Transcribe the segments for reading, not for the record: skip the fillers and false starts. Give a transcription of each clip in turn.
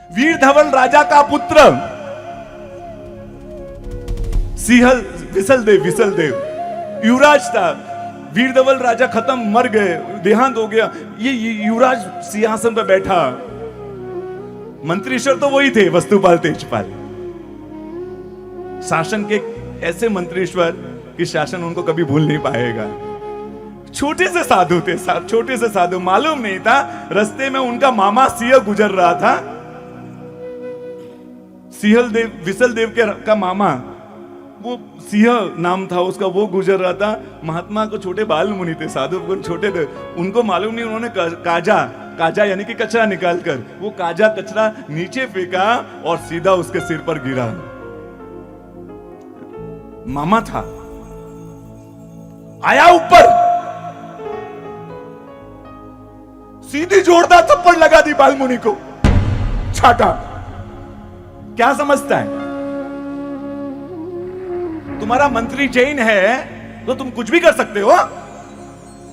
वीर धवल राजा का पुत्र सिंहल विसल देव युवराज था। वीर धवल राजा खत्म, मर गए, देहांत हो गया। ये युवराज सिंहासन पर बैठा। मंत्रीश्वर तो वही थे, वस्तुपाल तेजपाल। शासन के ऐसे मंत्रीश्वर कि शासन उनको कभी भूल नहीं पाएगा। छोटे से साधु थे, छोटे से साधु, मालूम नहीं था रास्ते में उनका मामा सिंह गुजर रहा था। सिंहल देव, विसल देव का मामा, वो सिंह नाम था उसका, वो गुजर रहा था। महात्मा को छोटे बाल मुनि थे, साधु को छोटे थे, उनको मालूम नहीं, उन्होंने काजा यानी कि कचरा निकालकर वो काजा कचरा नीचे फेंका और सीधा उसके सिर पर गिरा। मामा था, आया ऊपर, सीधी जोरदार थप्पड़ लगा दी बाल मुनि को, छाटा। क्या समझता है? तुम्हारा मंत्री जैन है तो तुम कुछ भी कर सकते हो,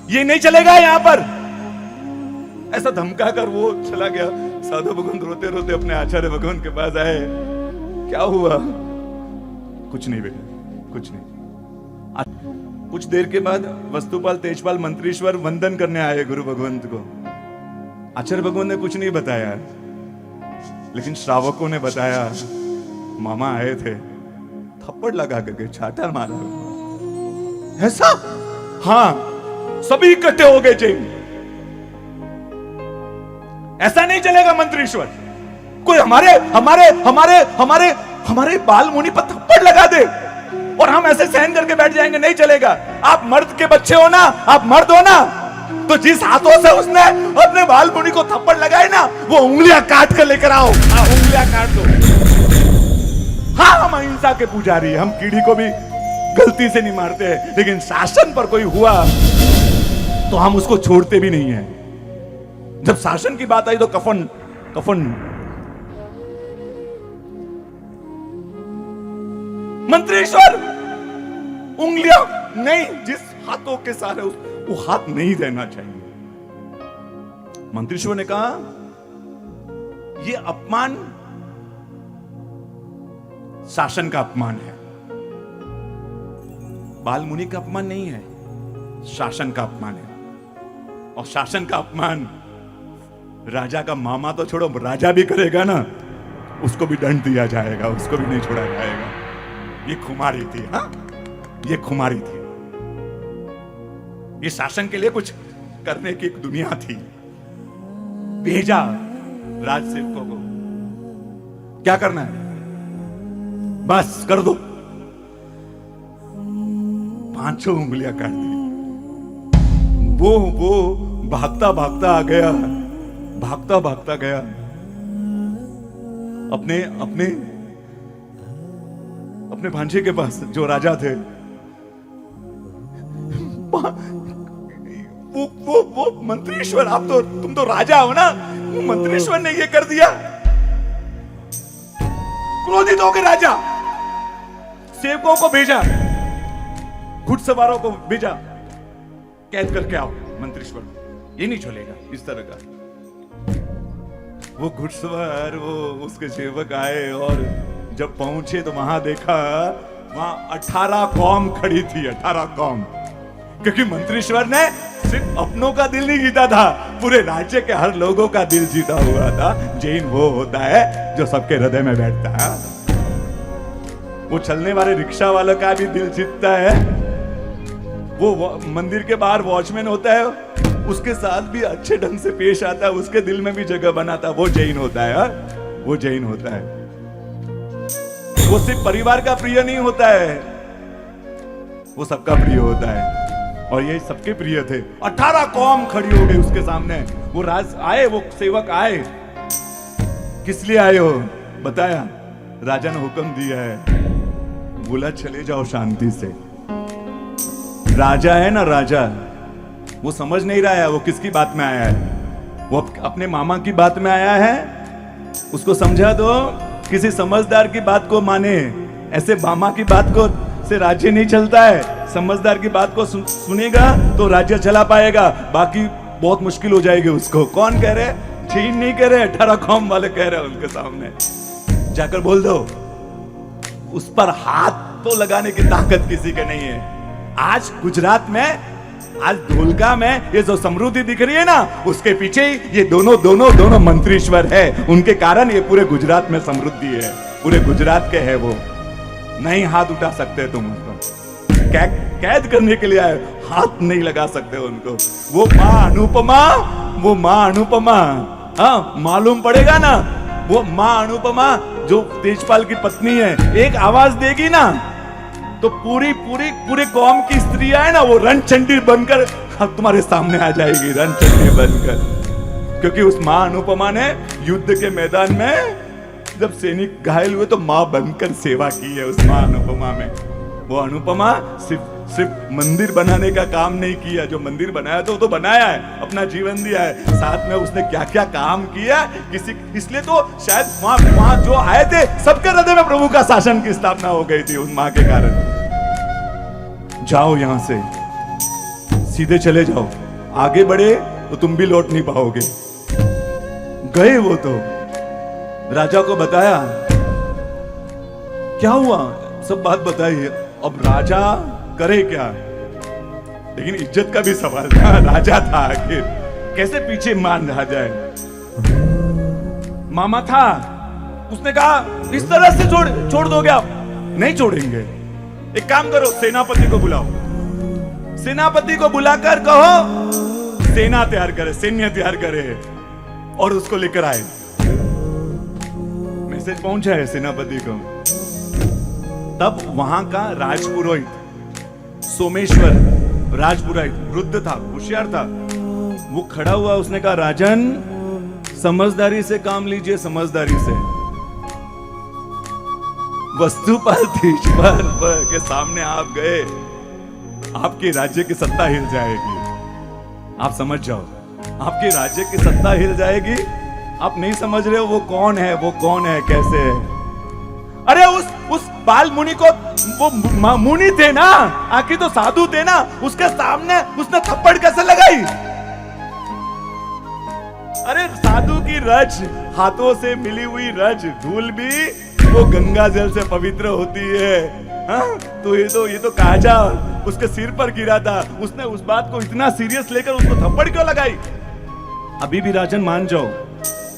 ये नहीं चलेगा यहां पर। ऐसा धमका कर वो चला गया। साधु भगवान रोते रोते अपने आचार्य भगवान के पास आए। क्या हुआ? कुछ नहीं बेटा, कुछ नहीं। कुछ देर के बाद वस्तुपाल तेजपाल मंत्रीश्वर वंदन करने आए गुरु भगवंत को। आचार्य भगवान ने कुछ नहीं बताया, लेकिन श्रावकों ने बताया मामा आए थे, थप्पड़ लगा करके छाटा मारा। ऐसा? हाँ, सभी इकट्ठे हो गए जैन। ऐसा नहीं चलेगा मंत्रीश्वर, कोई हमारे हमारे हमारे हमारे हमारे बाल मुनि पर थप्पड़ लगा दे और हम ऐसे सहन करके बैठ जाएंगे, नहीं चलेगा। आप मर्द के बच्चे हो ना, आप मर्द हो ना, तो जिस हाथों से उसने अपने बाल मुनि को थप्पड़ लगाए ना, वो उंगलियां काट कर लेकर आओ। उंगलियां काट दो। हाँ, हम अहिंसा के पुजारी हैं, हम कीड़ी को भी गलती से नहीं मारते हैं, लेकिन शासन पर कोई हुआ तो हम उसको छोड़ते भी नहीं हैं। जब शासन की बात आई तो कफन मंत्रीश्वर उंगलियां नहीं, जिस हाथों के सारे वो हाथ नहीं देना चाहिए। मंत्रीश्वर ने कहा यह अपमान शासन का अपमान है, बाल मुनि का अपमान नहीं है, शासन का अपमान है। और शासन का अपमान राजा का मामा तो छोड़ो, राजा भी करेगा ना, उसको भी दंड दिया जाएगा, उसको भी नहीं छोड़ा जाएगा। ये खुमारी थी। हाँ, ये खुमारी थी। ये शासन के लिए कुछ करने की एक दुनिया थी। भेजा राजसेवकों को, क्या करना है बस कर दो। पांचों उंगलियां काट दी। वो भागता भागता आ गया, भागता भागता गया अपने अपने अपने भांजे के पास जो राजा थे। वो मंत्रीश्वर, आप तो, तुम तो राजा हो ना, वो मंत्रीश्वर ने ये कर दिया। क्रोधित हो गए राजा, सेवकों को भेजा, घुड़सवारों को भेजा, कैद करके आओ मंत्रीश्वर, ये नहीं चलेगा इस तरह का। वो घुड़सवार, वो उसके सेवक आए और जब पहुंचे तो वहां देखा, वहां 18 कौम खड़ी थी, 18 कौम। क्योंकि मंत्रीश्वर ने सिर्फ अपनों का दिल नहीं जीता था, पूरे राज्य के हर लोगों का दिल जीता हुआ था। जैन वो होता है जो सबके हृदय में बैठता है। वो चलने वाले रिक्शा वालों का भी दिल जीतता है। वो मंदिर के बाहर वॉचमैन होता है, उसके साथ भी अच्छे ढंग से पेश आता है, उसके दिल में भी जगह बनाता है। वो जैन होता है, वो जैन होता है। वो सिर्फ परिवार का प्रिय नहीं होता है, वो सबका प्रिय होता है। और ये सबके प्रिय थे। 18 कौम खड़ी हो गई उसके सामने। वो राज आए, वो सेवक आए, किस लिए आए हो बताया, राजा ने हुक्म दिया है, बोला चले जाओ शांति से। राजा है ना, राजा, वो समझ नहीं रहा है वो किसकी बात में आया है। वो अपने मामा की बात में आया है, उसको समझा दो। किसी समझदार की बात को माने, ऐसे मामा की बात को से राज्य नहीं चलता है। समझदार की बात को सुनेगा तो राज्य चला पाएगा, बाकी बहुत मुश्किल हो जाएगी उसको। कौन कह रहे? चीन नहीं कह रहे, 18 कौम वाले कह रहे हैं उनके सामने। जाकर बोल दो, उस पर हाथ तो लगाने की ताकत किसी के नहीं है। आज गुजरात में, आज धोलका में ये जो समृद्धि दिख रही है ना, उसके पीछे ये दोनों मंत्रीश्वर है। उनके कारण ये पूरे गुजरात में समृद्धि है, पूरे गुजरात के है। वो नहीं हाथ उठा सकते तुम उनको, कैद करने के लिए आए, हाथ नहीं लगा सकते उनको। वो माँ अनुपमा, हाँ मालूम पड़ेगा ना, वो माँ अनुपमा जो तेजपाल की पत्नी है, एक आवाज देगी ना तो पूरे कौम की स्त्रियां है ना, वो रणचंडी बनकर तुम्हारे सामने आ जाएगी, रणचंडी बनकर। क्योंकि उस माँ अनुपमा ने युद्ध के मैदान में जब सैनिक घायल हुए तो माँ बनकर सेवा की है उस माँ अनुपमा में। वो अनुपमा सिर्फ मंदिर बनाने का काम नहीं किया, जो मंदिर बनाया तो वो तो बनाया है, अपना जीवन दिया है, साथ में उसने क्या क्या काम किया इसलिए तो शायद वहां जो आए थे सबके हृदय में प्रभु का शासन की स्थापना हो गई थी उन माँ के कारण। जाओ यहां से, सीधे चले जाओ, आगे बढ़े तो तुम भी लौट नहीं पाओगे। गए वो तो राजा को बताया, क्या हुआ सब बात बताइए। अब राजा करे क्या, लेकिन इज्जत का भी सवाल था, राजा था आखिर, कैसे पीछे मान रहा जाए। मामा था, उसने कहा इस तरह से छोड़ दोगे आप? नहीं छोड़ेंगे। एक काम करो, सेनापति को बुलाओ, सेनापति को बुलाकर कहो सेना तैयार करे, सैन्य तैयार करे और उसको लेकर आए। मैसेज पहुंचा है सेनापति को। तब वहां का राजपुरोहित सोमेश्वर, राजपुरोहित वृद्ध था, होशियार था, वो खड़ा हुआ, उसने कहा राजन समझदारी से काम लीजिए, समझदारी से। वस्तुपाल तेजपाल के सामने आप गए, आपके राज्य की सत्ता हिल जाएगी। आप समझ जाओ, आपके राज्य की सत्ता हिल जाएगी। आप नहीं समझ रहे हो वो कौन है, वो कौन है, कैसे है। अरे उस बाल मुनि को, वो मुनि थे ना, आखिर तो साधु थे ना, उसके सामने उसने थप्पड़ कैसे लगाई। अरे साधु की रज, हाथों से मिली हुई रज, धूल भी वो गंगा जल से पवित्र होती है। हाँ? तो ये तो काजा उसके सिर पर गिरा था, उसने उस बात को इतना सीरियस लेकर उसको थप्पड़ क्यों लगाई। अभी भी राजन मान जाओ,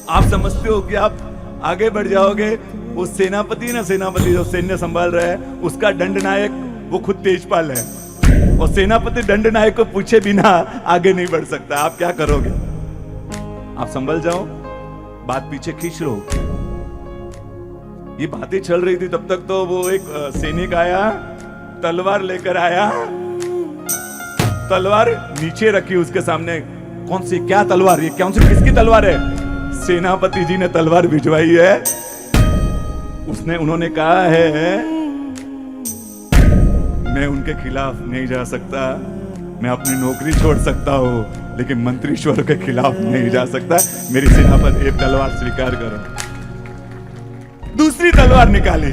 आप समझते हो कि आप आगे बढ़ जाओगे। वो सेनापति ना, सेनापति जो सैन्य संभाल रहा है, उसका दंड नायक वो खुद तेजपाल है, और सेनापति दंड नायक को पूछे बिना आगे नहीं बढ़ सकता। आप क्या करोगे? आप संभल जाओ, बात पीछे खींच लो। ये बातें चल रही थी, तब तक तो वो एक सैनिक आया, तलवार लेकर आया, तलवार नीचे रखी उसके सामने। कौन सी, क्या तलवार, ये कौन सी, किसकी तलवार है? सेनापति जी ने तलवार भिजवाई है। उन्होंने कहा है मैं उनके खिलाफ नहीं जा सकता, मैं अपनी नौकरी छोड़ सकता हूं, लेकिन मंत्रीश्वर के खिलाफ नहीं जा सकता। मेरी सेनापति, एक तलवार स्वीकार करो। दूसरी तलवार निकाली,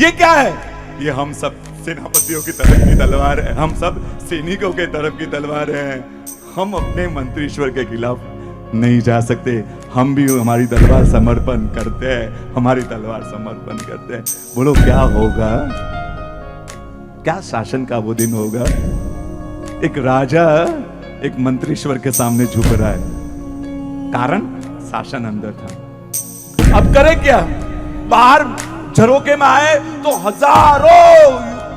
ये क्या है? ये हम सब सेनापतियों की तरफ की तलवार है, हम सब सैनिकों के तरफ की तलवार है। हम अपने मंत्रीश्वर के खिलाफ नहीं जा सकते, हम भी हमारी तलवार समर्पण करते हैं, हमारी तलवार समर्पण करते हैं। बोलो क्या होगा, क्या शासन का वो दिन होगा। एक राजा एक मंत्रीश्वर के सामने झुक रहा है, कारण शासन अंदर था। अब करे क्या? बाहर झरोके में आए तो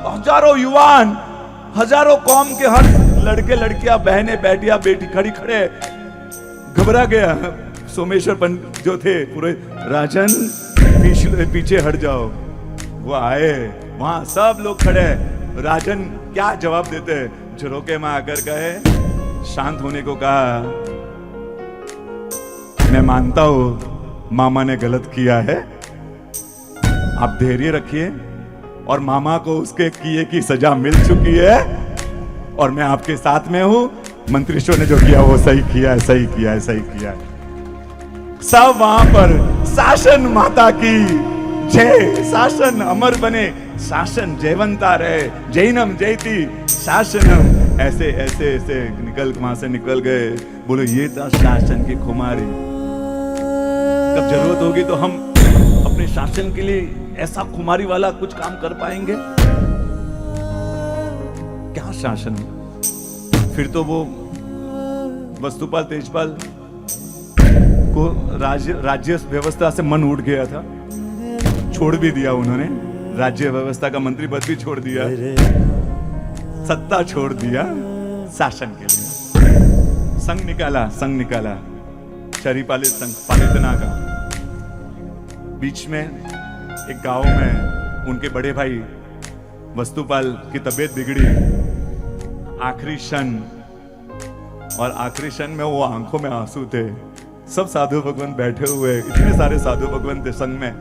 हजारों युवान, हजारों कौम के हर लड़के लड़कियां, बहने बेटियां, बेटी खड़ी खड़े, घबरा गया। सोमेश्वर पंडित जो थे पूरे, राजन पीछे हट जाओ। वो आए, वहां सब लोग खड़े। राजन क्या जवाब देते? झरोके में आकर कहे, शांत होने को कहा। मैं मानता हूं मामा ने गलत किया है, आप धैर्य रखिए, और मामा को उसके किए की सजा मिल चुकी है, और मैं आपके साथ में हूं। मंत्रीश्वर ने जो किया वो सही किया है, सही किया है, सही किया है। सब वहां पर शासन माता की जय, शासन अमर बने, शासन जयवंता रहे, जैनम जयती शासनम। ऐसे ऐसे ऐसे निकल वहां से निकल गए। बोलो ये था शासन की खुमारी, कब जरूरत होगी तो हम अपने शासन के लिए ऐसा खुमारी वाला कुछ काम कर पाएंगे क्या शासन? फिर तो वो वस्तुपाल तेजपाल को राज्य व्यवस्था से मन उठ गया था, छोड़ भी दिया उन्होंने, राज्य व्यवस्था का मंत्री पद भी छोड़ दिया, सत्ता छोड़ दिया शासन के लिए। संघ निकाला शरीपालित संघ पालितना का। बीच में एक गांव में उनके बड़े भाई वस्तुपाल की तबीयत बिगड़ी, आखिरी क्षण, और आखिरी क्षण में वो आंखों में आंसू थे। सब साधु भगवान बैठे हुए, इतने सारे साधु भगवान थे संघ में।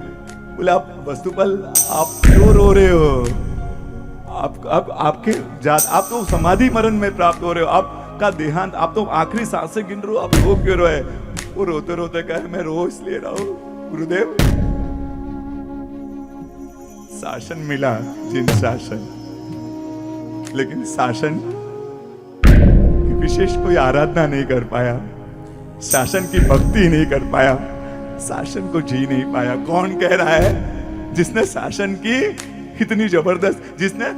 बोले आप वस्तुपाल आप क्यों रो रहे हो? आपके जात, आप तो समाधि मरण में प्राप्त हो रहे हो, आपका देहांत, आप तो आखिरी सांसें गिन रहे हो, आप रो क्यों रहे? वो रोते रोते कहे मैं रो इसलिए रहा हूं गुरुदेव, शासन मिला जिन शासन, लेकिन शासन की विशेष कोई आराधना नहीं कर पाया, शासन की भक्ति नहीं कर पाया, शासन को जी नहीं पाया। कौन कह रहा है? जिसने शासन की इतनी जबरदस्त, जिसने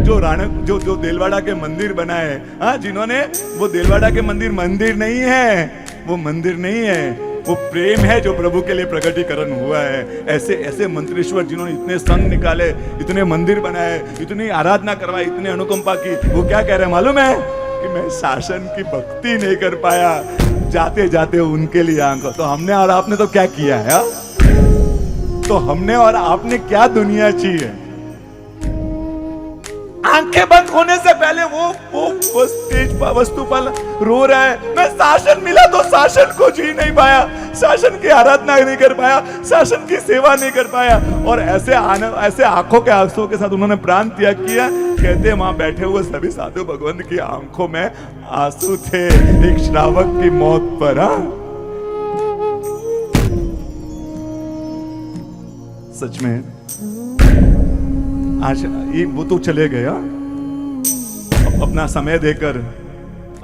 जो देलवाड़ा के मंदिर बनाए, हाँ, जिन्होंने, वो देलवाड़ा के मंदिर नहीं है, वो मंदिर नहीं है, वो प्रेम है जो प्रभु के लिए प्रकटीकरण हुआ है। ऐसे मंत्रीश्वर जिन्होंने इतने संघ निकाले, इतने मंदिर बनाए, इतनी आराधना करवाई, इतनी अनुकंपा की, वो क्या कह रहे हैं मालूम है? कि मैं शासन की भक्ति नहीं कर पाया, जाते जाते उनके लिए आंखों। तो हमने और आपने तो क्या किया है? तो हमने और आपने क्या दुनिया चाहिए? आंखें बंद होने से पहले वो वस्तुपाल रो रहा है, मैं शासन मिला तो शासन को जी नहीं पाया, शासन की आराधना नहीं कर पाया, शासन की सेवा नहीं कर पाया, और ऐसे आंखों के आंसुओं के साथ उन्होंने प्राण त्याग किया। कहते हैं वहां बैठे हुए सभी साधु भगवान की आंखों में आंसू थे एक श्रावक की मौत पर। सच में आज ये वो तो चले गया, अपना समय देकर,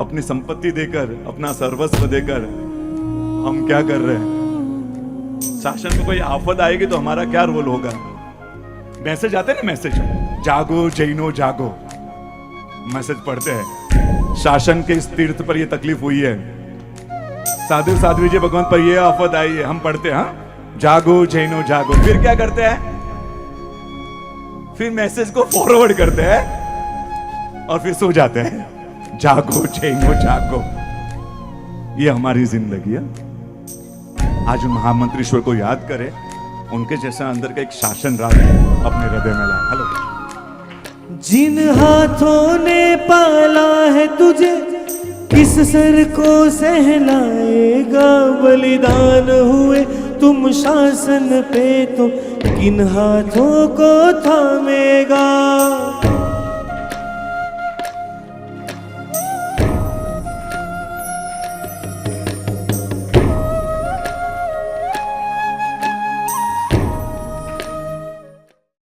अपनी संपत्ति देकर, अपना सर्वस्व देकर हम क्या कर रहे हैं? शासन में कोई आफत आएगी तो हमारा क्या रोल होगा? मैसेज आते ना, मैसेज, जागो जैनो जागो, मैसेज पढ़ते हैं। शासन के इस तीर्थ पर ये तकलीफ हुई है, साधु साध्वी जी भगवान पर ये आफत आई है, हम पढ़ते हैं हाँ, जागो जैनो जागो। फिर क्या करते हैं? फिर मैसेज को फॉरवर्ड करते हैं और फिर सो जाते हैं। जागो जैनो जागो, ये हमारी जिंदगी है। आज उन महामंत्रीश्वर को याद करें, उनके जैसा अंदर का एक शासन राज अपने हृदय में लाए। हेलो। जिन हाथों ने पाला है तुझे, किस सर को सहलाएगा? बलिदान हुए तुम शासन पे, तो किन हाथों को थामेगा?